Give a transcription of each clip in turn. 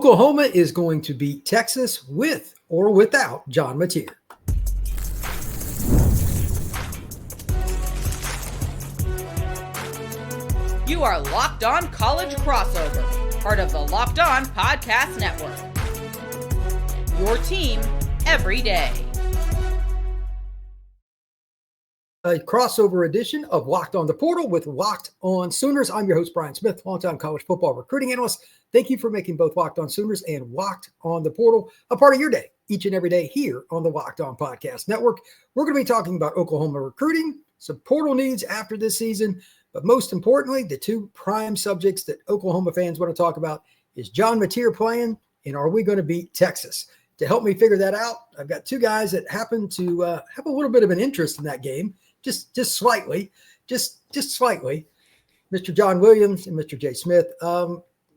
Oklahoma is going to beat Texas with or without John Mateer. You are Locked On College Crossover, part of the Locked On Podcast Network. Your team every day. A crossover edition of Locked On the Portal with Locked On Sooners. I'm your host, Brian Smith, longtime college football recruiting analyst. Thank you for making both Locked On Sooners and Locked On the Portal a part of your day, each and every day here on the Locked On Podcast Network. We're going to be talking about Oklahoma recruiting, some portal needs after this season, but most importantly, the two prime subjects that Oklahoma fans want to talk about is John Mateer playing, and are we going to beat Texas? To help me figure that out, I've got two guys that happen to have a little bit of an interest in that game, just slightly, just slightly. Mr. John Williams and Mr. Jay Smith.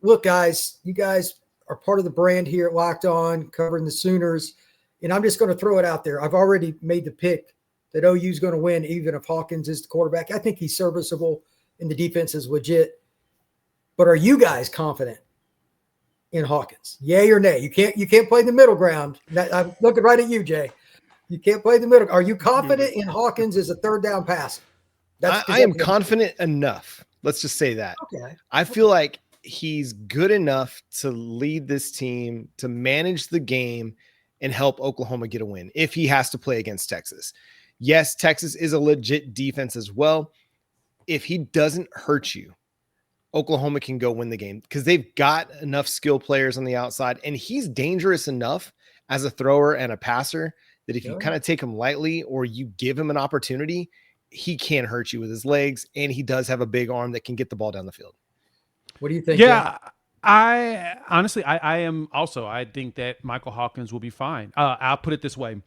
Look, guys, you guys are part of the brand here at Locked On, covering the Sooners, and I'm just going to throw it out there. I've already made the pick that OU is going to win, even if Hawkins is the quarterback. I think he's serviceable and the defense is legit. But are you guys confident in Hawkins? Yay or nay? You can't play the middle ground. I'm looking right at you, Jay. You can't play the middle. Are you confident in Hawkins as a third down passer? I am confident enough. Let's just say that. Okay. I feel like he's good enough to lead this team, to manage the game, and help Oklahoma get a win if he has to play against Texas. Yes, Texas is a legit defense as well. If he doesn't hurt you, Oklahoma can go win the game because they've got enough skill players on the outside, and he's dangerous enough as a thrower and a passer that if you kind of take him lightly or you give him an opportunity, he can hurt you with his legs, and he does have a big arm that can get the ball down the field. What do you think? Yeah, I honestly, I am also, I think that Michael Hawkins will be fine. I'll put it this way.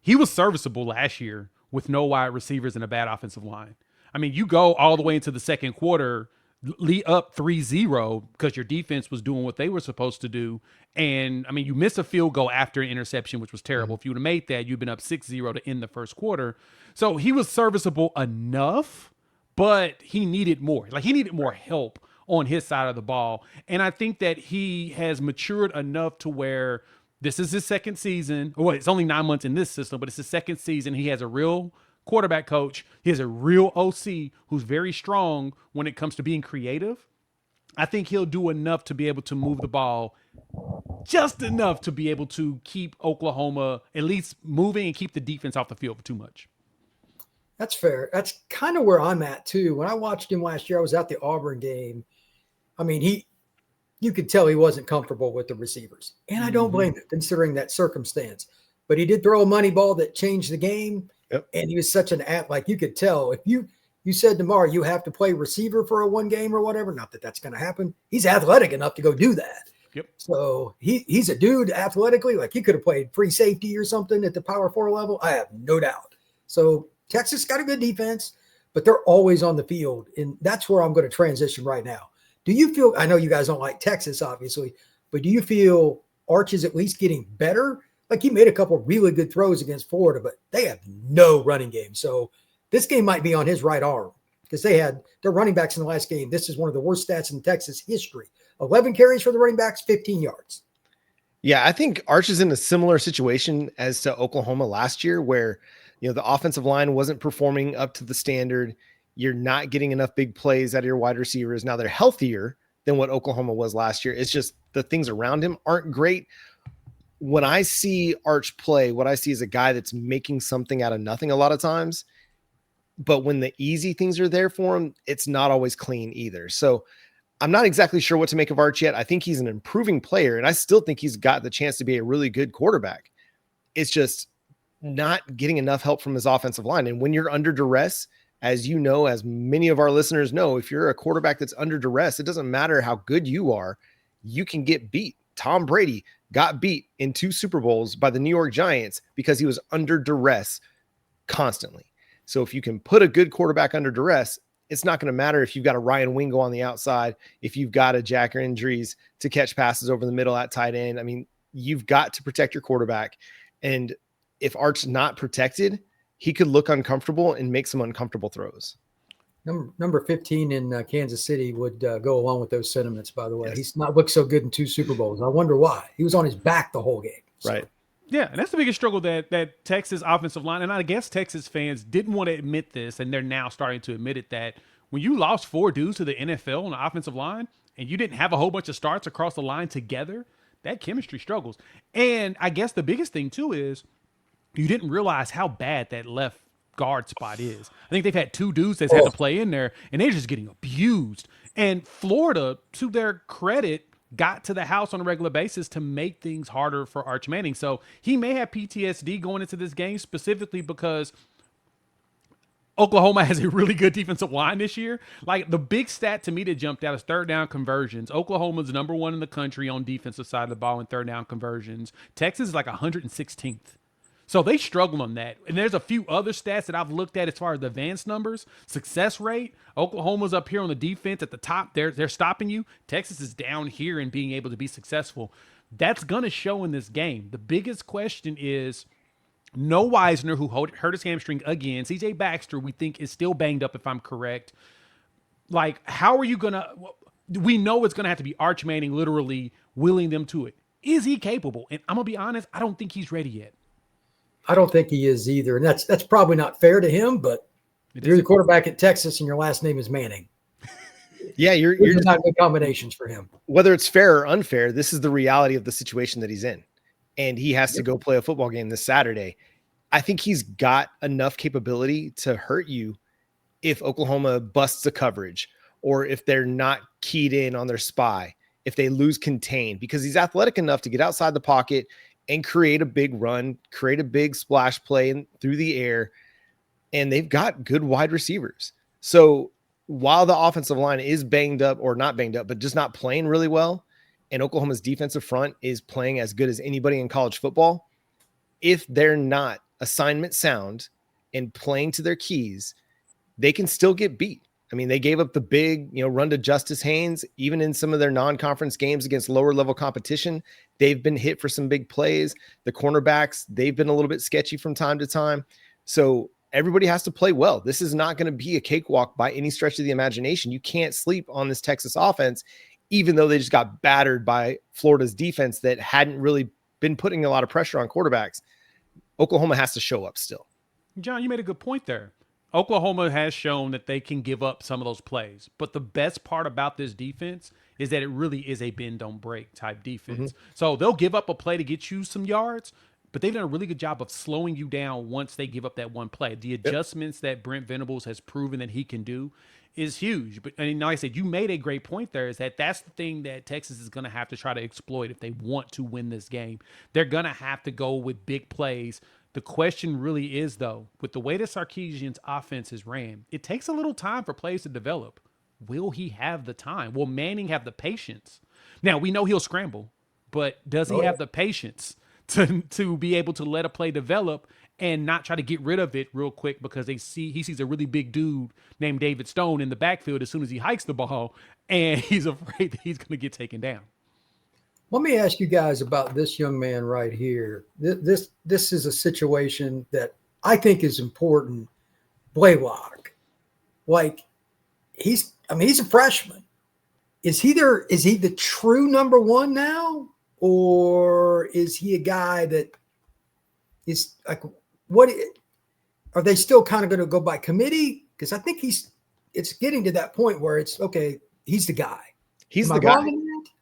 He was serviceable last year with no wide receivers and a bad offensive line. I mean, you go all the way into the second quarter, lead up 3-0 because your defense was doing what they were supposed to do. And I mean, you missed a field goal after an interception, which was terrible. If you would have made that, you'd been up 6-0 to end the first quarter. So he was serviceable enough, but he needed more. Like, he needed more help on his side of the ball. And I think that he has matured enough to where this is his second season. Well, it's only 9 months in this system, but it's his second season. He has a real quarterback coach. He has a real OC who's very strong when it comes to being creative. I think he'll do enough to be able to move the ball, just enough to be able to keep Oklahoma at least moving and keep the defense off the field for too much. That's fair. That's kind of where I'm at too. When I watched him last year, I was at the Auburn game. I mean, you could tell he wasn't comfortable with the receivers. And I don't blame him considering that circumstance. But he did throw a money ball that changed the game. Yep. And he was such an like you could tell if you said tomorrow you have to play receiver for a one game or whatever, not that that's going to happen. He's athletic enough to go do that. Yep. So he's a dude athletically, like he could have played free safety or something at the Power 4 level. I have no doubt. So Texas got a good defense, but they're always on the field. And that's where I'm going to transition right now. Do you feel, I know you guys don't like Texas, obviously, but do you feel Arch is at least getting better? Like, he made a couple of really good throws against Florida, but they have no running game. So this game might be on his right arm because they had their running backs in the last game. This is one of the worst stats in Texas history. 11 carries for the running backs, 15 yards. Yeah, I think Arch is in a similar situation as to Oklahoma last year where, the offensive line wasn't performing up to the standard. You're not getting enough big plays out of your wide receivers. Now they're healthier than what Oklahoma was last year. It's just the things around him aren't great. When I see Arch play, what I see is a guy that's making something out of nothing a lot of times. But when the easy things are there for him, it's not always clean either. So I'm not exactly sure what to make of Arch yet. I think he's an improving player, and I still think he's got the chance to be a really good quarterback. It's just not getting enough help from his offensive line. And when you're under duress, as you know, as many of our listeners know, if you're a quarterback that's under duress, it doesn't matter how good you are, you can get beat. Tom Brady got beat in 2 Super Bowls by the New York Giants because he was under duress constantly. So if you can put a good quarterback under duress, it's not going to matter if you've got a Ryan Wingo on the outside, if you've got a Jack Andrews to catch passes over the middle at tight end. I mean, you've got to protect your quarterback. And if Arch's not protected, he could look uncomfortable and make some uncomfortable throws. Number 15 in Kansas City would go along with those sentiments, by the way. Yes. He's not looked so good in 2 Super Bowls. I wonder why. He was on his back the whole game. So. Right. Yeah, and that's the biggest struggle that Texas offensive line, and I guess Texas fans didn't want to admit this, and they're now starting to admit it, that when you lost 4 dudes to the NFL on the offensive line and you didn't have a whole bunch of starts across the line together, that chemistry struggles. And I guess the biggest thing, too, is you didn't realize how bad that left guard spot is. I think they've had 2 dudes that's had to play in there, and they're just getting abused. And Florida, to their credit, got to the house on a regular basis to make things harder for Arch Manning. So he may have PTSD going into this game, specifically because Oklahoma has a really good defensive line this year. Like, the big stat to me that jumped out is third down conversions. Oklahoma's number 1 in the country on defensive side of the ball in third down conversions. Texas is like 116th. So they struggle on that. And there's a few other stats that I've looked at as far as the advanced numbers. Success rate, Oklahoma's up here on the defense at the top. They're stopping you. Texas is down here in being able to be successful. That's going to show in this game. The biggest question is no Wisner, who hurt his hamstring again. CJ Baxter, we think, is still banged up, if I'm correct. Like, how are you going to – we know it's going to have to be Arch Manning literally willing them to it. Is he capable? And I'm going to be honest, I don't think he's ready yet. I don't think he is either. And that's probably not fair to him, but you're the quarterback at Texas and your last name is Manning. Yeah, you're not good combinations for him. Whether it's fair or unfair, this is the reality of the situation that he's in. And he has to go play a football game this Saturday. I think he's got enough capability to hurt you if Oklahoma busts a coverage or if they're not keyed in on their spy, if they lose contain, because he's athletic enough to get outside the pocket and create a big run, create a big splash play through the air. And they've got good wide receivers. So while the offensive line is banged up, or not banged up, but just not playing really well, and Oklahoma's defensive front is playing as good as anybody in college football, if they're not assignment sound and playing to their keys, they can still get beat. I mean, they gave up the big, run to Justice Haynes, even in some of their non-conference games against lower level competition. They've been hit for some big plays. The cornerbacks, they've been a little bit sketchy from time to time. So everybody has to play well. This is not going to be a cakewalk by any stretch of the imagination. You can't sleep on this Texas offense, even though they just got battered by Florida's defense that hadn't really been putting a lot of pressure on quarterbacks. Oklahoma has to show up still. John, you made a good point there. Oklahoma has shown that they can give up some of those plays. But the best part about this defense is that it really is a bend, don't break type defense. Mm-hmm. So they'll give up a play to get you some yards, but they've done a really good job of slowing you down once they give up that one play. The adjustments that Brent Venables has proven that he can do is huge. But like I said, you made a great point there, is that that's the thing that Texas is going to have to try to exploit if they want to win this game. They're going to have to go with big plays. The question really is, though, with the way that Sarkisian's offense is ran, it takes a little time for plays to develop. Will he have the time? Will Manning have the patience? Now, we know he'll scramble, but does he have the patience to be able to let a play develop and not try to get rid of it real quick because he sees a really big dude named David Stone in the backfield as soon as he hikes the ball, and he's afraid that he's going to get taken down? Let me ask you guys about this young man right here. This is a situation that I think is important. Blaylock, he's a freshman. Is he the true number 1 now, or is he a guy that is like, what are they still kind of going to go by committee? Because I think it's getting to that point where it's okay. He's the guy. He's the guy.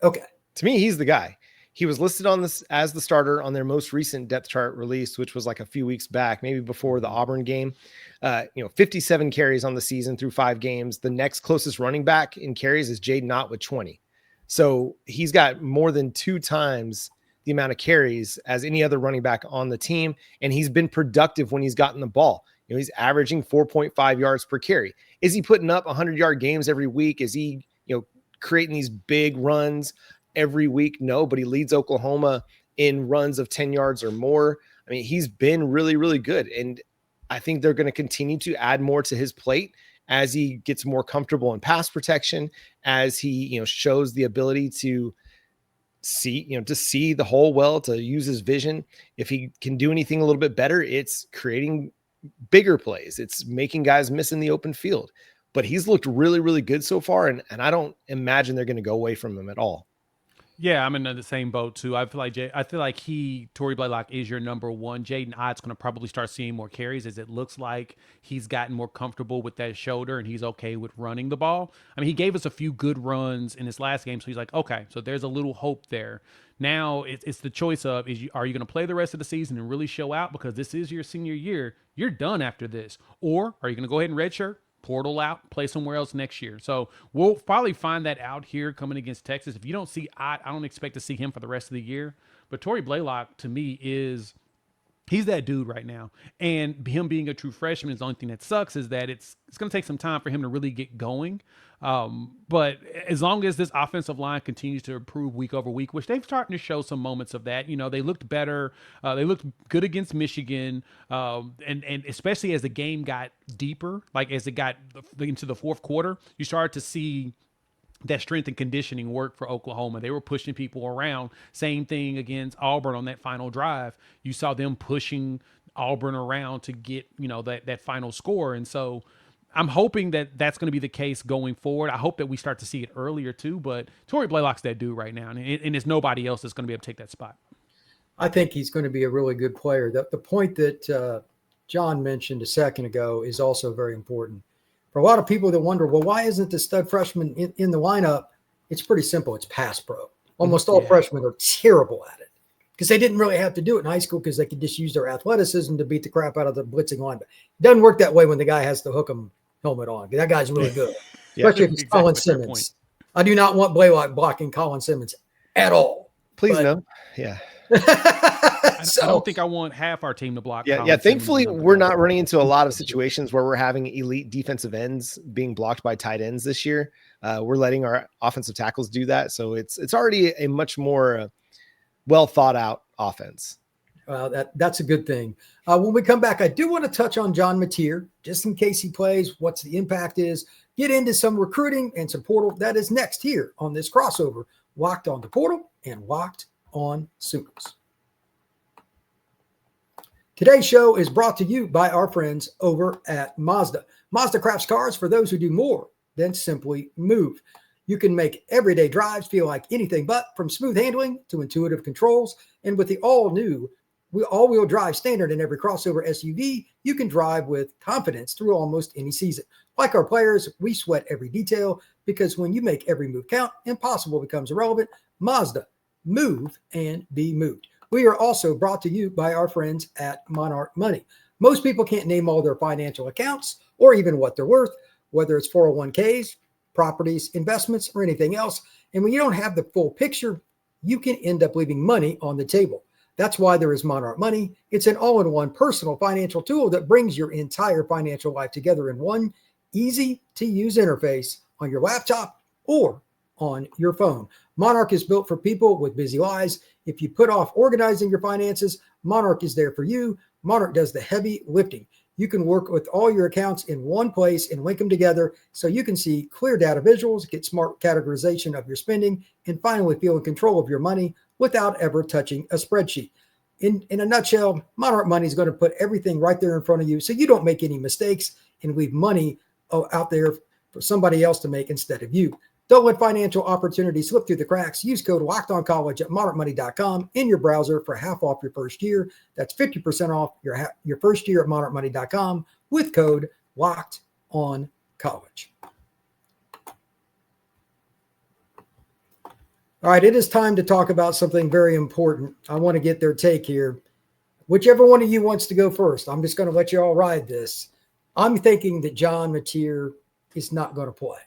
Okay. To me, he's the guy. He was listed on this as the starter on their most recent depth chart release, which was like a few weeks back, maybe before the Auburn game. 57 carries on the season through 5 games. The next closest running back in carries is Jaden Ott with 20. So he's got more than 2 times the amount of carries as any other running back on the team. And he's been productive when he's gotten the ball. He's averaging 4.5 yards per carry. Is he putting up 100-yard games every week? Is he, creating these big runs every week? No, but he leads Oklahoma in runs of 10 yards or more. I mean, he's been really, really good. And I think they're going to continue to add more to his plate as he gets more comfortable in pass protection, as he, shows the ability to see the hole well, to use his vision. If he can do anything a little bit better, it's creating bigger plays. It's making guys miss in the open field. but he's looked really, really good so far. And I don't imagine they're going to go away from him at all. Yeah, I'm in the same boat too. I feel like Tory Blaylock is your number one. Jaden Ott's going to probably start seeing more carries as it looks like he's gotten more comfortable with that shoulder and he's okay with running the ball. I mean, he gave us a few good runs in his last game, so he's like, okay, so there's a little hope there. Now it's the choice of are you going to play the rest of the season and really show out because this is your senior year? You're done after this, or are you going to go ahead and redshirt? Portal out, play somewhere else next year. So we'll probably find that out here coming against Texas. If you don't see Ott, I don't expect to see him for the rest of the year. But Tory Blaylock, to me, he's that dude right now. And him being a true freshman is the only thing that sucks is that it's going to take some time for him to really get going. But as long as this offensive line continues to improve week over week, which they've starting to show some moments of that, they looked better. They looked good against Michigan. And especially as the game got deeper, like as it got into the fourth quarter, you started to see that strength and conditioning work for Oklahoma. They were pushing people around. Same thing against Auburn on that final drive. You saw them pushing Auburn around to get, that final score. And so I'm hoping that that's going to be the case going forward. I hope that we start to see it earlier too, but Tory Blaylock's that dude right now. And it's nobody else that's going to be able to take that spot. I think he's going to be a really good player. The point that John mentioned a second ago is also very important. For a lot of people that wonder, well, why isn't the stud freshman in the lineup? It's pretty simple. It's pass pro. Almost all freshmen are terrible at it because they didn't really have to do it in high school because they could just use their athleticism to beat the crap out of the blitzing linebacker. It doesn't work that way when the guy has to hook him helmet on. That guy's really good, especially if it's Colin Simmons. I do not want Blaylock blocking Colin Simmons at all. Please no. Yeah. I don't think I want half our team to block. Yeah. Thankfully, we're not running into a lot of situations where we're having elite defensive ends being blocked by tight ends this year. We're letting our offensive tackles do that. So it's already a much more well thought out offense. That's a good thing. When we come back, I do want to touch on John Mateer, just in case he plays, what's the impact is, get into some recruiting and some portal. That is next here on this crossover, Locked on the Portal and Locked on Sooners. Today's show is brought to you by our friends over at Mazda. Mazda crafts cars for those who do more than simply move. You can make everyday drives feel like anything but, from smooth handling to intuitive controls. And with the all-new all-wheel drive standard in every crossover SUV, you can drive with confidence through almost any season. Like our players, we sweat every detail because when you make every move count, impossible becomes irrelevant. Mazda, move and be moved. We are also brought to you by our friends at Monarch Money. Most people can't name all their financial accounts or even what they're worth, whether it's 401ks, properties, investments, or anything else. And when you don't have the full picture, you can end up leaving money on the table. That's why there is Monarch Money. It's an all-in-one personal financial tool that brings your entire financial life together in one easy-to-use interface on your laptop or on your phone. Monarch is built for people with busy lives. If you put off organizing your finances, Monarch is there for you. Monarch does the heavy lifting. You can work with all your accounts in one place and link them together so you can see clear data visuals, get smart categorization of your spending, and finally feel in control of your money without ever touching a spreadsheet. In a nutshell, Monarch Money is going to put everything right there in front of you so you don't make any mistakes and leave money out there for somebody else to make instead of you. Don't let financial opportunities slip through the cracks. Use code LOCKEDONCollege at monarchmoney.com in your browser for half off your first year. That's 50% off your first year at monarchmoney.com with code LOCKEDONCollege. All right, it is time to talk about something very important. I want to get their take here. Whichever one of you wants to go first, I'm just going to let you all ride this. I'm thinking that John Mateer is not going to play.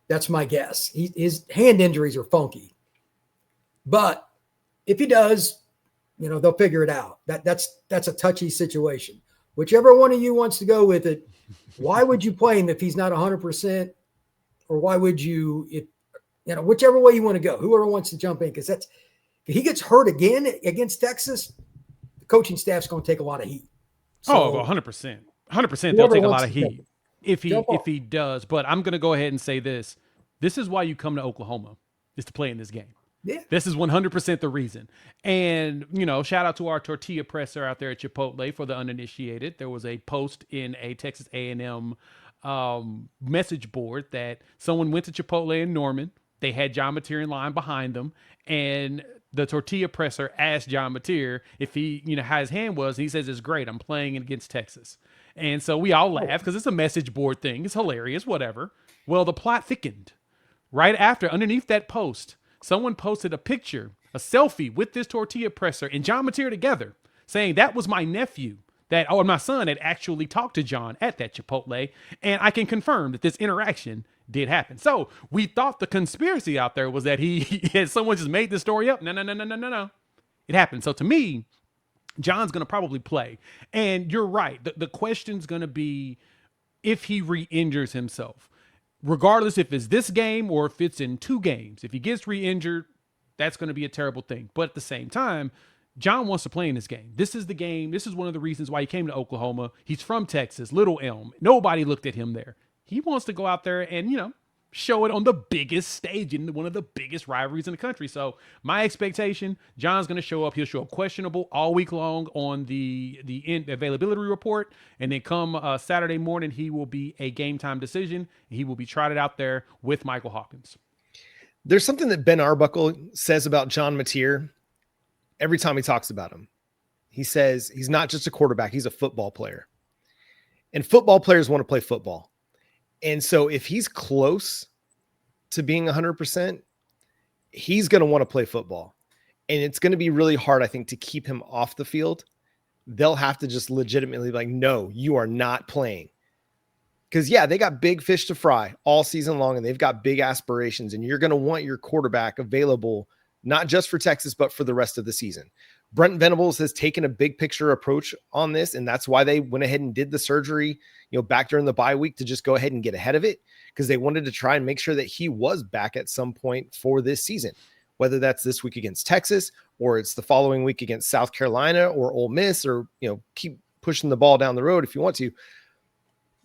That's my guess. His hand injuries are funky. But if he does, they'll figure it out. That's a touchy situation. Whichever one of you wants to go with it, why would you play him if he's not 100%? Or why would you, whichever way you want to go, whoever wants to jump in, because if he gets hurt again against Texas, the coaching staff's going to take a lot of heat. So, 100%. 100%. They'll take a lot of heat if he does. But I'm going to go ahead and say this. This is why you come to Oklahoma, is to play in this game. Yeah. This is 100% the reason. And, shout out to our tortilla presser out there at Chipotle for the uninitiated. There was a post in a Texas A&M message board that someone went to Chipotle in Norman. They had John Mateer in line behind them, and the tortilla presser asked John Mateer if he, how his hand was. And he says, "It's great. I'm playing against Texas." And so we all laugh because it's a message board thing. It's hilarious, whatever. Well, the plot thickened. Right after, underneath that post, someone posted a picture, a selfie with this tortilla presser and John Mateer together, saying that was my nephew or my son had actually talked to John at that Chipotle. And I can confirm that this interaction did happen. So we thought the conspiracy out there was that someone just made this story up. No. It happened. So to me, John's going to probably play. And you're right. The question's going to be if he re-injures himself. Regardless if it's this game or if it's in 2 games. If he gets re-injured, that's going to be a terrible thing. But at the same time, John wants to play in this game. This is the game. This is one of the reasons why he came to Oklahoma. He's from Texas, Little Elm. Nobody looked at him there. He wants to go out there and, show it on the biggest stage in one of the biggest rivalries in the country. So my expectation, John's going to show up. He'll show up questionable all week long on the availability report. And then come Saturday morning, he will be a game time decision. He will be trotted out there with Michael Hawkins. There's something that Ben Arbuckle says about John Mateer every time he talks about him. He says he's not just a quarterback, he's a football player. And football players want to play football. And so if he's close to being 100%, he's going to want to play football. And it's going to be really hard, I think, to keep him off the field. They'll have to just legitimately be like, no, you are not playing. Because, yeah, they got big fish to fry all season long, and they've got big aspirations. And you're going to want your quarterback available, not just for Texas, but for the rest of the season. Brent Venables has taken a big picture approach on this, and that's why they went ahead and did the surgery, back during the bye week to just go ahead and get ahead of it, because they wanted to try and make sure that he was back at some point for this season, whether that's this week against Texas or it's the following week against South Carolina or Ole Miss, or, keep pushing the ball down the road if you want to.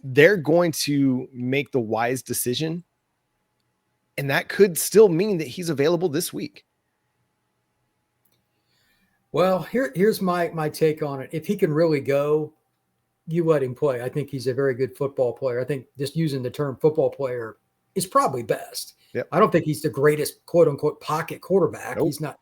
They're going to make the wise decision, and that could still mean that he's available this week. Well, here's my take on it. If he can really go, you let him play. I think he's a very good football player. I think just using the term football player is probably best. Yep. I don't think he's the greatest quote unquote pocket quarterback. Nope. He's not,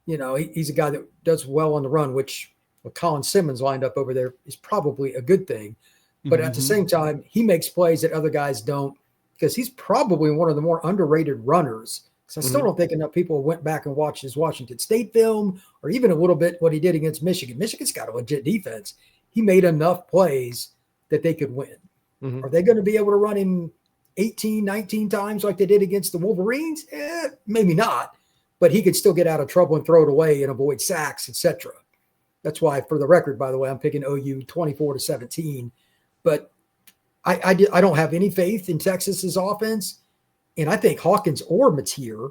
he's a guy that does well on the run, which with Colin Simmons lined up over there is probably a good thing. But at the same time, he makes plays that other guys don't, because he's probably one of the more underrated runners. So I still don't think enough people went back and watched his Washington State film, or even a little bit what he did against Michigan. Michigan's got a legit defense. He made enough plays that they could win. Are they going to be able to run him 18, 19 times like they did against the Wolverines? Maybe not, but he could still get out of trouble and throw it away and avoid sacks, etc. That's why, for the record, by the way, I'm picking OU 24-17. But I don't have any faith in Texas's offense. And I think Hawkins or Mateer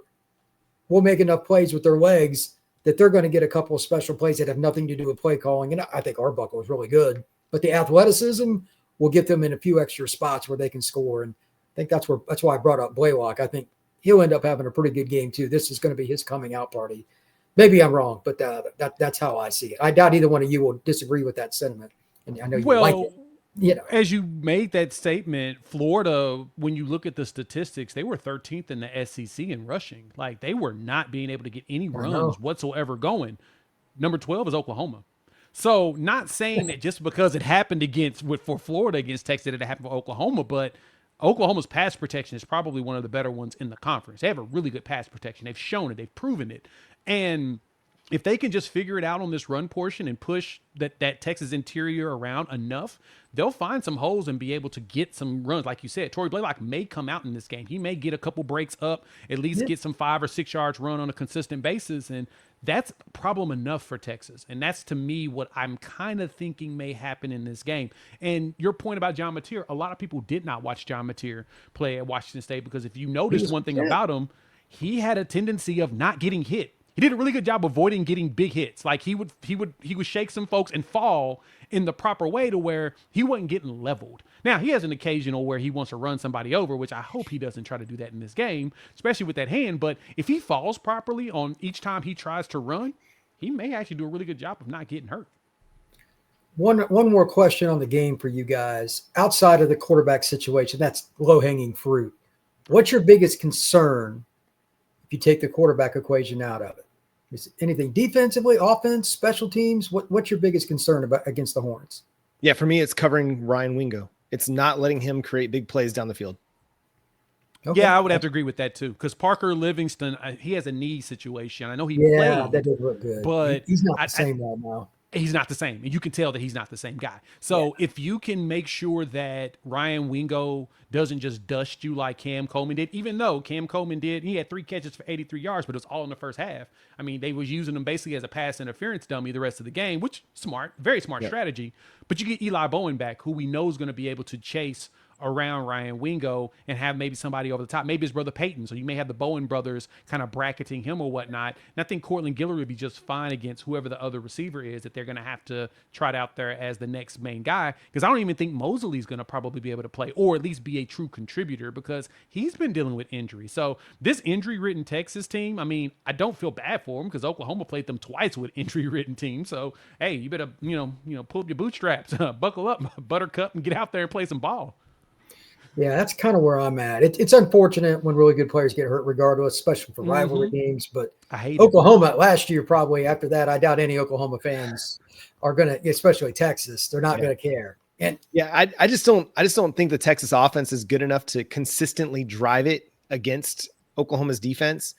will make enough plays with their legs that they're going to get a couple of special plays that have nothing to do with play calling. And I think Arbuckle is really good. But the athleticism will get them in a few extra spots where they can score. And I think that's why I brought up Blaylock. I think he'll end up having a pretty good game, too. This is going to be his coming out party. Maybe I'm wrong, but that's how I see it. I doubt either one of you will disagree with that sentiment. And I know you like it. As you made that statement, Florida, when you look at the statistics, they were 13th in the SEC in rushing. Like, they were not being able to get any runs whatsoever going. Number 12 is Oklahoma. So not saying that just because it happened for Florida against Texas, it happened for Oklahoma, but Oklahoma's pass protection is probably one of the better ones in the conference. They have a really good pass protection. They've shown it. They've proven it. And if they can just figure it out on this run portion and push that Texas interior around enough, they'll find some holes and be able to get some runs. Like you said, Tory Blaylock may come out in this game. He may get a couple breaks up, at least get some 5 or 6 yards run on a consistent basis. And that's problem enough for Texas. And that's, to me, what I'm kind of thinking may happen in this game. And your point about John Mateer, a lot of people did not watch John Mateer play at Washington State, because if you notice one thing about him, he had a tendency of not getting hit. He did a really good job avoiding getting big hits. Like he would shake some folks and fall in the proper way to where he wasn't getting leveled. Now, he has an occasional where he wants to run somebody over, which I hope he doesn't try to do that in this game, especially with that hand. But if he falls properly on each time he tries to run, he may actually do a really good job of not getting hurt. One more question on the game for you guys. Outside of the quarterback situation, that's low-hanging fruit. What's your biggest concern if you take the quarterback equation out of it? Is it anything defensively, offense, special teams? What's your biggest concern about against the Horns? Yeah, for me, it's covering Ryan Wingo. It's not letting him create big plays down the field. Okay. Yeah, I would have to agree with that too. Because Parker Livingston, he has a knee situation. I know he Yeah, played, that did look good. but He's not the same right now. he's not the same. And you can tell that he's not the same guy. So if you can make sure that Ryan Wingo doesn't just dust you like Cam Coleman did, even though Cam Coleman did, he had 3 catches for 83 yards, but it was all in the first half. I mean, they was using him basically as a pass interference dummy the rest of the game, which smart, very smart strategy. But you get Eli Bowen back, who we know is going to be able to chase around Ryan Wingo and have maybe somebody over the top, maybe his brother Peyton. So you may have the Bowen brothers kind of bracketing him or whatnot. And I think Cortland Giller would be just fine against whoever the other receiver is that they're going to have to trot out there as the next main guy. Because I don't even think Mosley's going to probably be able to play or at least be a true contributor because he's been dealing with injury. So this injury-ridden Texas team, I mean, I don't feel bad for them because Oklahoma played them twice with injury-ridden teams. So, hey, you better, pull up your bootstraps, buckle up, buttercup, and get out there and play some ball. Yeah, that's kind of where I'm at. It's unfortunate when really good players get hurt regardless, especially for rivalry games. But I hate Oklahoma last year, probably after that, I doubt any Oklahoma fans are going to, especially Texas, they're not going to care. And yeah, I just don't think the Texas offense is good enough to consistently drive it against Oklahoma's defense.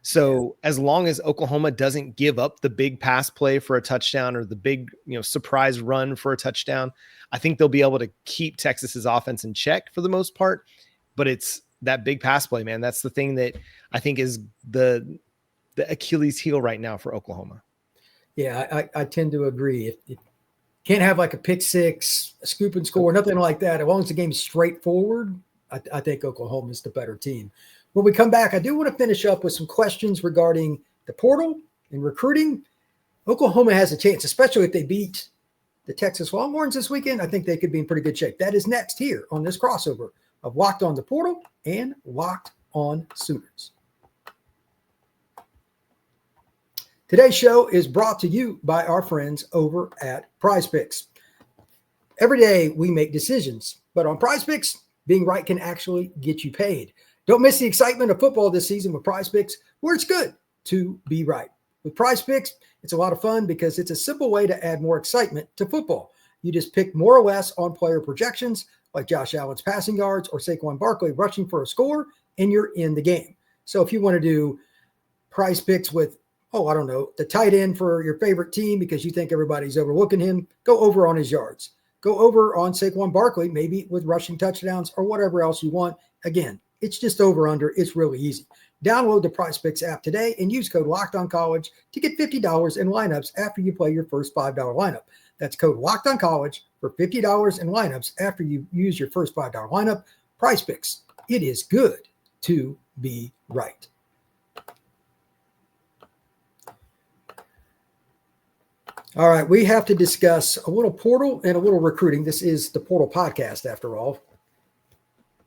So as long as Oklahoma doesn't give up the big pass play for a touchdown or the big, surprise run for a touchdown, I think they'll be able to keep Texas's offense in check for the most part. But it's that big pass play, man. That's the thing that I think is the Achilles heel right now for Oklahoma. Yeah, I tend to agree. If can't have like a pick six, a scoop and score, nothing like that. As long as the game's straightforward, I think Oklahoma is the better team. When we come back, I do want to finish up with some questions regarding the portal and recruiting. Oklahoma has a chance, especially if they beat the Texas Longhorns this weekend. I think they could be in pretty good shape. That is next here on this crossover of Locked on the Portal and Locked on Sooners. Today's show is brought to you by our friends over at Prize Picks. Every day we make decisions, but on Prize Picks, being right can actually get you paid. Don't miss the excitement of football this season with Prize Picks, where it's good to be right. With Prize Picks, it's a lot of fun because it's a simple way to add more excitement to football. You just pick more or less on player projections, like Josh Allen's passing yards or Saquon Barkley rushing for a score, and you're in the game. So if you want to do Prize Picks with, the tight end for your favorite team because you think everybody's overlooking him, go over on his yards. Go over on Saquon Barkley, maybe with rushing touchdowns or whatever else you want. Again, it's just over under. It's really easy. Download the Prize Picks app today and use code LOCKEDONCollege to get $50 in lineups after you play your first $5 lineup. That's code LOCKEDONCollege for $50 in lineups after you use your first $5 lineup. Prize Picks. It is good to be right. All right, we have to discuss a little portal and a little recruiting. This is the Portal Podcast, after all.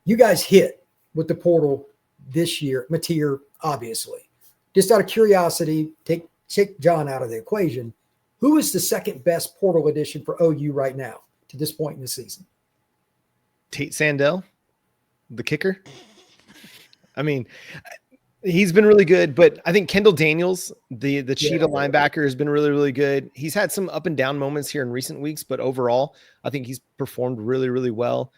You guys hit with the portal this year, Mateer, obviously. Just out of curiosity, take John out of the equation. Who is the second best portal addition for OU right now to this point in the season? Tate Sandell, the kicker. I mean, he's been really good, but I think Kendall Daniels, the Cheetah linebacker, has been really, really good. He's had some up and down moments here in recent weeks, but overall, I think he's performed really, really well.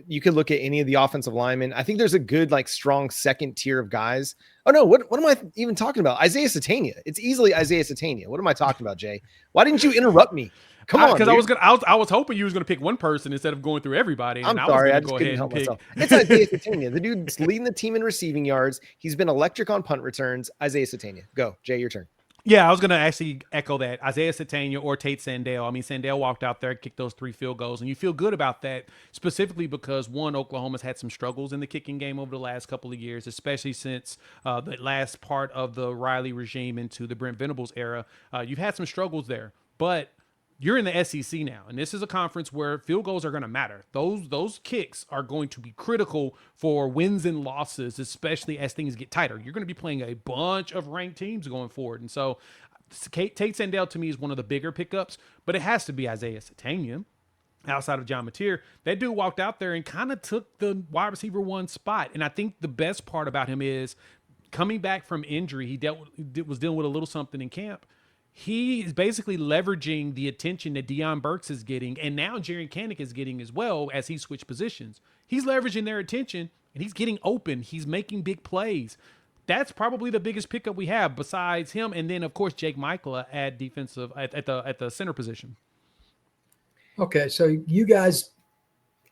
You could look at any of the offensive linemen. I think there's a good, strong second tier of guys. Oh no, what am I even talking about? Isaiah Satania. It's easily Isaiah Satania. What am I talking about, Jay? Why didn't you interrupt me? Come on, because I was hoping you was gonna pick one person instead of going through everybody. I'm sorry, I just couldn't help myself. It's Isaiah Satania. The dude's leading the team in receiving yards. He's been electric on punt returns. Isaiah Satania. Go, Jay, your turn. Yeah, I was going to actually echo that. Isaiah Satania or Tate Sandell. I mean, Sandell walked out there, kicked those 3 field goals, and you feel good about that, specifically because, one, Oklahoma's had some struggles in the kicking game over the last couple of years, especially since the last part of the Riley regime into the Brent Venables era. You've had some struggles there, but you're in the SEC now, and this is a conference where field goals are going to matter. Those kicks are going to be critical for wins and losses, especially as things get tighter. You're going to be playing a bunch of ranked teams going forward. And so Tate Sandell to me is one of the bigger pickups, but it has to be Isaiah Satania. Outside of John Mateer, that dude walked out there and kind of took the wide receiver 1 spot. And I think the best part about him is coming back from injury. He was dealing with a little something in camp. He is basically leveraging the attention that Deion Burks is getting, and now Jaren Kanak is getting as well as he switched positions. He's leveraging their attention, and he's getting open. He's making big plays. That's probably the biggest pickup we have besides him, and then of course Jake Michael at defensive at the center position. Okay, so you guys,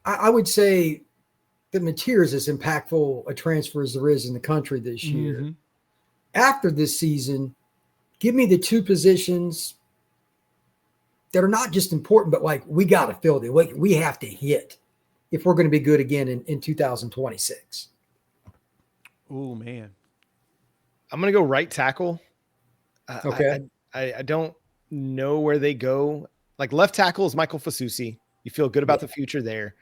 I would say that Mateer is as impactful a transfer as there is in the country this year. Mm-hmm. After this season, give me the 2 positions that are not just important, but like we got to fill them. We have to hit if we're going to be good again in 2026. Oh, man. I'm going to go right tackle. Okay. I don't know where they go. Like left tackle is Michael Fasusi. You feel good about the future there.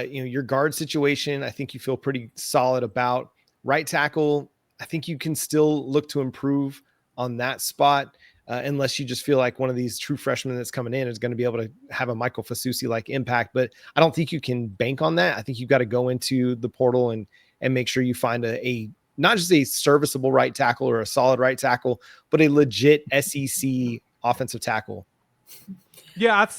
Your guard situation, I think you feel pretty solid about. Right tackle, I think you can still look to improve on that spot, unless you just feel like one of these true freshmen that's coming in is going to be able to have a Michael Fasusi like impact. But I don't think you can bank on that. I think you've got to go into the portal and make sure you find a not just a serviceable right tackle or a solid right tackle, but a legit SEC offensive tackle. Yeah, I'd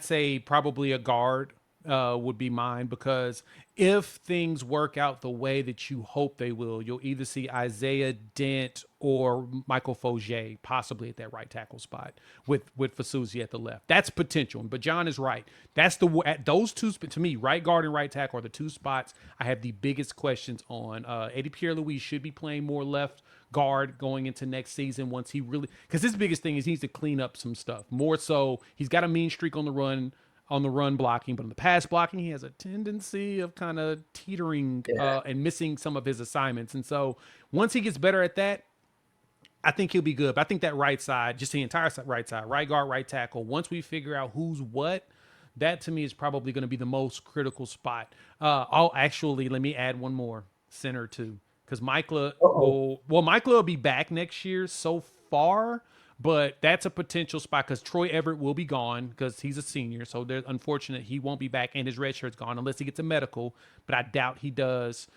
say probably a guard would be mine, because if things work out the way that you hope they will, you'll either see Isaiah Dent or Michael Fogier possibly at that right tackle spot with Fasusi at the left. That's potential. But John is right. That's those two, to me, right guard and right tackle are the 2 spots I have the biggest questions on. Eddie Pierre-Louis should be playing more left guard going into next season once he really, because his biggest thing is he needs to clean up some stuff. More so, he's got a mean streak on the run blocking, but on the pass blocking, he has a tendency of kind of teetering and missing some of his assignments. And so once he gets better at that, I think he'll be good. But I think that right side, just the entire right side, right guard, right tackle, once we figure out who's what, that to me is probably going to be the most critical spot. Actually, let me add one more, center too. Because Michael will be back next year so far, but that's a potential spot because Troy Everett will be gone because he's a senior. So they're unfortunate he won't be back and his red shirt's gone unless he gets a medical, but I doubt he does.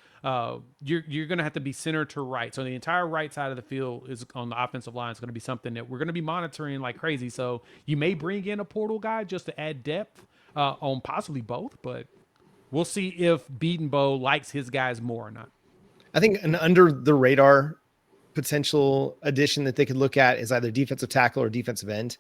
You're going to have to be center to right. So the entire right side of the field is on the offensive line is going to be something that we're going to be monitoring like crazy. So you may bring in a portal guy just to add depth on possibly both, but we'll see if Beatonbow likes his guys more or not. I think an under the radar potential addition that they could look at is either defensive tackle or defensive end.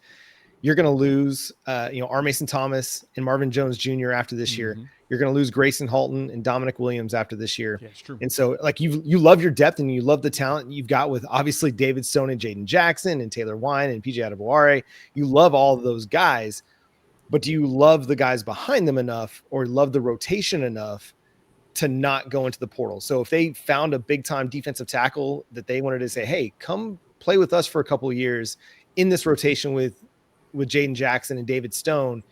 You're going to lose, R. Mason Thomas and Marvin Jones Jr. after this year. You're going to lose Grayson Halton and Dominic Williams after this year. Yeah, it's true. And so like you love your depth and you love the talent you've got with obviously David Stone and Jaden Jackson and Taylor Wine and PJ Adebaware. You love all of those guys, but do you love the guys behind them enough or love the rotation enough to not go into the portal? So if they found a big time defensive tackle that they wanted to say, hey, come play with us for a couple of years in this rotation with Jaden Jackson and David Stone,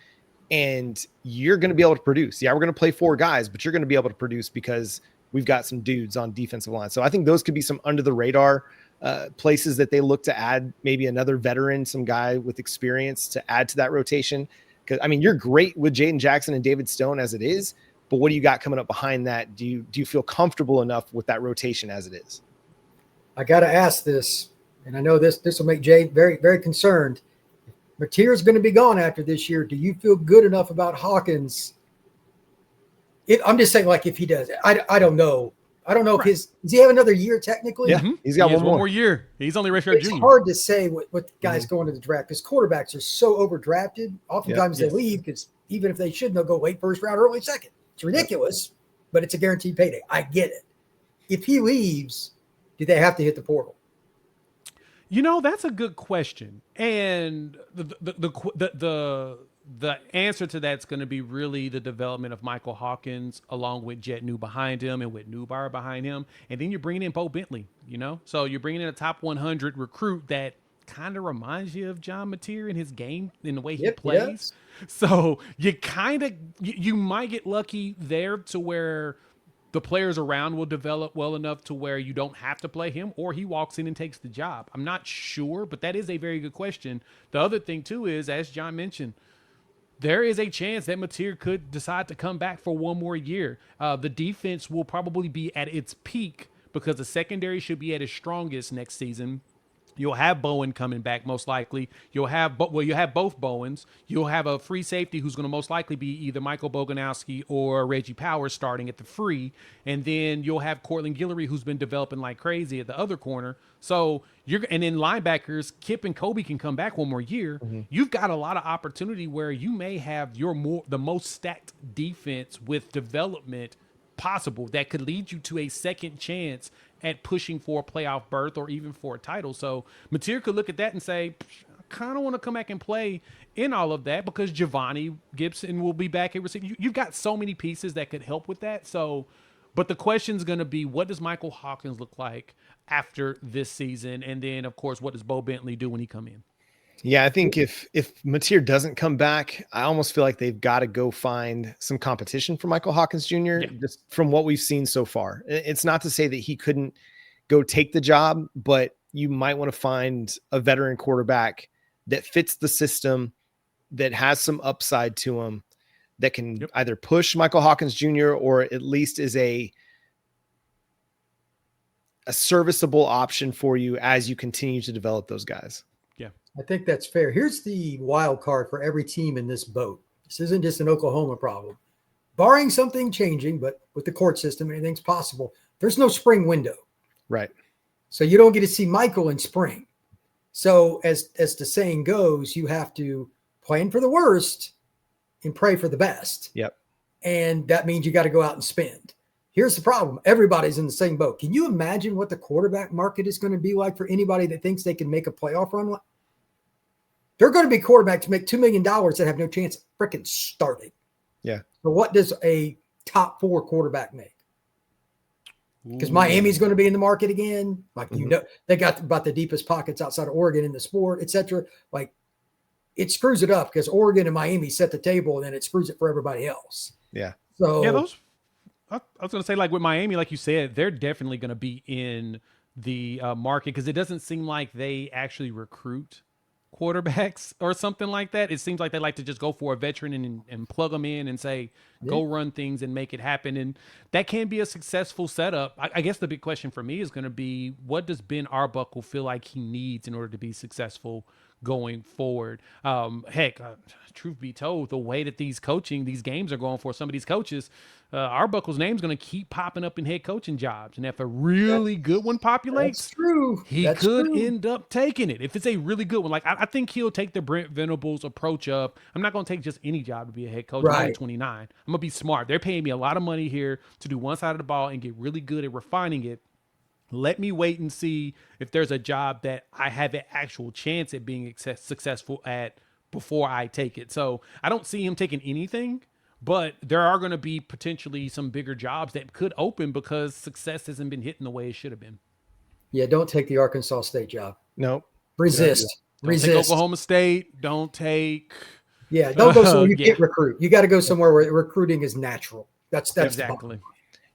and you're going to be able to produce. Yeah, we're going to play 4 guys, but you're going to be able to produce because we've got some dudes on defensive line. So I think those could be some under the radar places that they look to add maybe another veteran, some guy with experience to add to that rotation. Because I mean, you're great with Jaden Jackson and David Stone as it is, but what do you got coming up behind that? Do you feel comfortable enough with that rotation as it is? I got to ask this, and I know this will make Jay very, very concerned. Mateer's going to be gone after this year. Do you feel good enough about Hawkins? I'm just saying, like, if he does, I don't know. I don't know if does he have another year technically? Yeah, he's got one more year. He's only redshirt junior. It's hard to say what guys going to the draft because quarterbacks are so overdrafted. Oftentimes they leave because even if they shouldn't, they'll go late first round, early second. It's ridiculous, but it's a guaranteed payday. I get it. If he leaves, do they have to hit the portal? That's a good question. And the answer to that's going to be really the development of Michael Hawkins along with Jet New behind him and with Newbar behind him. And then you're bringing in Bo Bentley, So you're bringing in a top 100 recruit that kind of reminds you of John Mateer in his game, in the way he plays. Yes. So you might get lucky there to where the players around will develop well enough to where you don't have to play him, or he walks in and takes the job. I'm not sure, but that is a very good question. The other thing too is, as John mentioned, there is a chance that Mateer could decide to come back for one more year. The defense will probably be at its peak because the secondary should be at its strongest next season. You'll have Bowen coming back most likely. You'll have both Bowens. You'll have a free safety who's going to most likely be either Michael Boganowski or Reggie Powers starting at the free, and then you'll have Cortland Guillory who's been developing like crazy at the other corner. So and then linebackers, Kip and Kobe can come back one more year. Mm-hmm. You've got a lot of opportunity where you may have the most stacked defense with development possible that could lead you to a second chance at pushing for a playoff berth or even for a title. So Mateer could look at that and say, I kind of want to come back and play in all of that because Giovanni Gibson will be back at receiver. You've got so many pieces that could help with that. So, but the question is going to be, what does Michael Hawkins look like after this season? And then, of course, what does Bo Bentley do when he come in? Yeah, I think if Mateer doesn't come back, I almost feel like they've got to go find some competition for Michael Hawkins Jr. Just from what we've seen so far. It's not to say that he couldn't go take the job, but you might want to find a veteran quarterback that fits the system, that has some upside to him, that can either push Michael Hawkins Jr. or at least is a serviceable option for you as you continue to develop those guys. I think that's fair. Here's the wild card for every team in this boat. This isn't just an Oklahoma problem. Barring something changing, but with the court system, anything's possible. There's no spring window. Right. So you don't get to see Michael in spring. So as the saying goes, you have to plan for the worst and pray for the best. Yep. And that means you got to go out and spend. Here's the problem. Everybody's in the same boat. Can you imagine what the quarterback market is going to be like for anybody that thinks they can make a playoff run? They're going to be quarterbacks make $2 million that have no chance of freaking starting. Yeah. So what does a top 4 quarterback make? Because Miami's going to be in the market again. Like, you know, they got about the deepest pockets outside of Oregon in the sport, et cetera. Like, it screws it up because Oregon and Miami set the table, and then it screws it for everybody else. Yeah. So I was going to say, like with Miami, like you said, they're definitely going to be in the market because it doesn't seem like they actually recruit quarterbacks or something like that. It seems like they like to just go for a veteran and plug them in and say, go run things and make it happen. And that can be a successful setup. I guess the big question for me is going to be, what does Ben Arbuckle feel like he needs in order to be successful going forward? Truth be told, the way that these games are going for some of these coaches, Arbuckle's name's going to keep popping up in head coaching jobs. And if a really good one populates, he could end up taking it. If it's a really good one, like I think he'll take the Brent Venables approach up. I'm not going to take just any job to be a head coach. I'm only 29. I'm going to be smart. They're paying me a lot of money here to do one side of the ball and get really good at refining it. Let me wait and see if there's a job that I have an actual chance at being successful at before I take it. So I don't see him taking anything, but there are going to be potentially some bigger jobs that could open because success hasn't been hitting the way it should have been. Yeah, don't take the Arkansas State job. No. Resist. Don't take Oklahoma State. Don't take. Yeah, don't go somewhere you can't recruit. You got to go somewhere where recruiting is natural. That's exactly.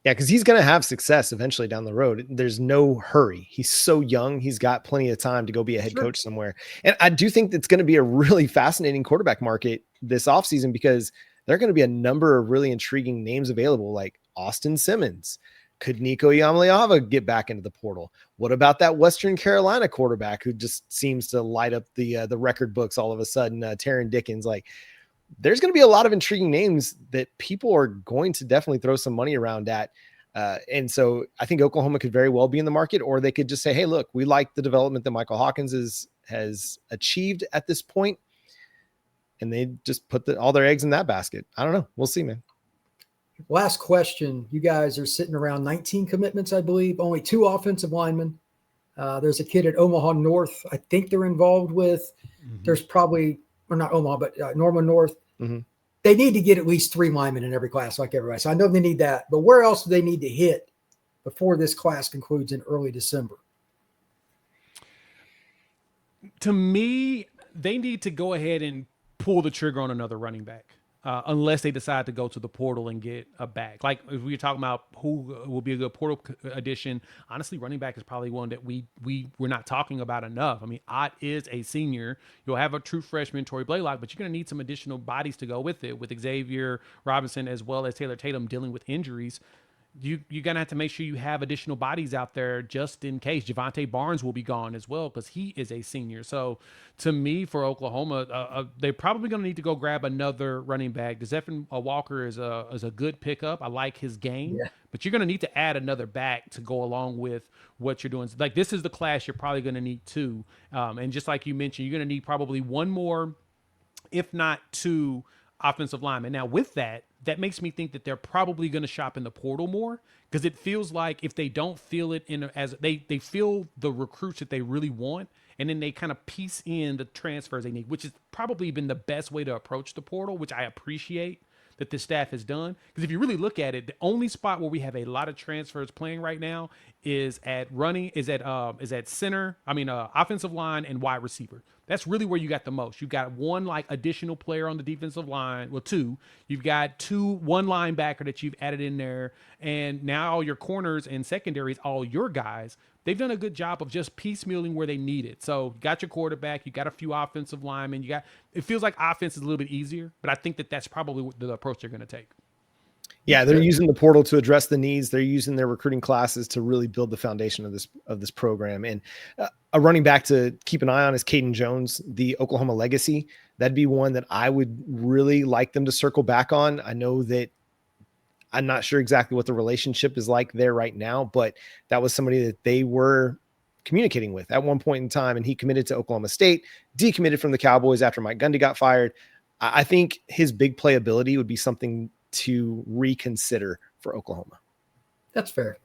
Yeah, because he's going to have success eventually down the road. There's no hurry. He's so young. He's got plenty of time to go be a head coach somewhere. And I do think it's going to be a really fascinating quarterback market this offseason because there are going to be a number of really intriguing names available, like Austin Simmons. Could Nico Iamaleava get back into the portal? What about that Western Carolina quarterback who just seems to light up the record books all of a sudden, Taron Dickens? Like, there's going to be a lot of intriguing names that people are going to definitely throw some money around at. And so I think Oklahoma could very well be in the market, or they could just say, hey, look, we like the development that Michael Hawkins has achieved at this point. And they just put all their eggs in that basket. I don't know. We'll see, man. Last question. You guys are sitting around 19 commitments, I believe. Only 2 offensive linemen. There's a kid at Omaha North I think they're involved with. There's probably, or not Omaha, but Norman North. They need to get at least 3 linemen in every class like everybody. So I know they need that. But where else do they need to hit before this class concludes in early December? To me, they need to go ahead and pull the trigger on another running back. unless they decide to go to the portal and get a back. Like if we're talking about who will be a good portal addition, honestly, running back is probably one that we're not talking about enough. I mean, Ott is a senior. You'll have a true freshman, Tory Blaylock, but you're going to need some additional bodies to go with it, with Xavier Robinson as well as Taylor Tatum dealing with injuries. You're going to have to make sure you have additional bodies out there just in case. Javante Barnes will be gone as well because he is a senior. So to me, for Oklahoma, they're probably going to need to go grab another running back. Zephyr Walker is a good pickup. I like his game, but you're going to need to add another back to go along with what you're doing. Like this is the class you're probably going to need two. And just like you mentioned, you're going to need probably one more, if not two, offensive linemen. Now with that makes me think that they're probably going to shop in the portal more, because it feels like if they don't feel it as they feel the recruits that they really want, and then they kind of piece in the transfers they need, which has probably been the best way to approach the portal, which I appreciate that the staff has done. Because if you really look at it, the only spot where we have a lot of transfers playing right now is at center. Offensive line and wide receiver. That's really where you got the most. You've got one like additional player on the defensive line. Well, two. You've got one linebacker that you've added in there. And now all your corners and secondaries, all your guys, they've done a good job of just piecemealing where they need it. So you got your quarterback, you got a few offensive linemen, it feels like offense is a little bit easier, but I think that's probably the approach they're going to take. Yeah, they're using the portal to address the needs. They're using their recruiting classes to really build the foundation of this program. And a running back to keep an eye on is Caden Jones, the Oklahoma legacy. That'd be one that I would really like them to circle back on. I know that I'm not sure exactly what the relationship is like there right now, but that was somebody that they were communicating with at one point in time, and he committed to Oklahoma State, decommitted from the Cowboys after Mike Gundy got fired. I think his big playability would be something to reconsider for Oklahoma. That's fair.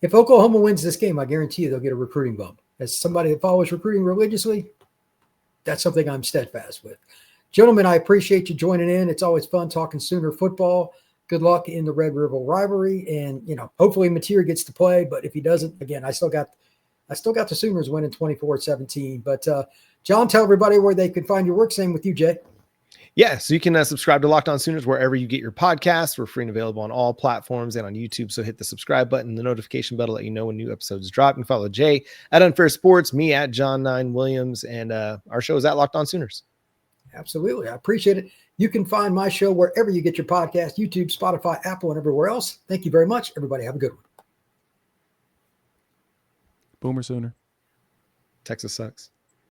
If Oklahoma wins this game, I guarantee you they'll get a recruiting bump. As somebody that follows recruiting religiously, that's something I'm steadfast with. Gentlemen, I appreciate you joining in. It's always fun talking Sooner football. Good luck in the Red River rivalry. And, hopefully Mateer gets to play, but if he doesn't, again, I still got the Sooners winning 24-17. But John, tell everybody where they can find your work. Same with you, Jay. Yeah, so you can subscribe to Locked On Sooners wherever you get your podcasts. We're free and available on all platforms and on YouTube. So hit the subscribe button, the notification bell to let you know when new episodes drop. And follow Jay at Unfair Sports, me at John 9 Williams, and our show is at Locked On Sooners. Absolutely. I appreciate it. You can find my show wherever you get your podcast, YouTube, Spotify, Apple, and everywhere else. Thank you very much. Everybody have a good one. Boomer Sooner. Texas sucks.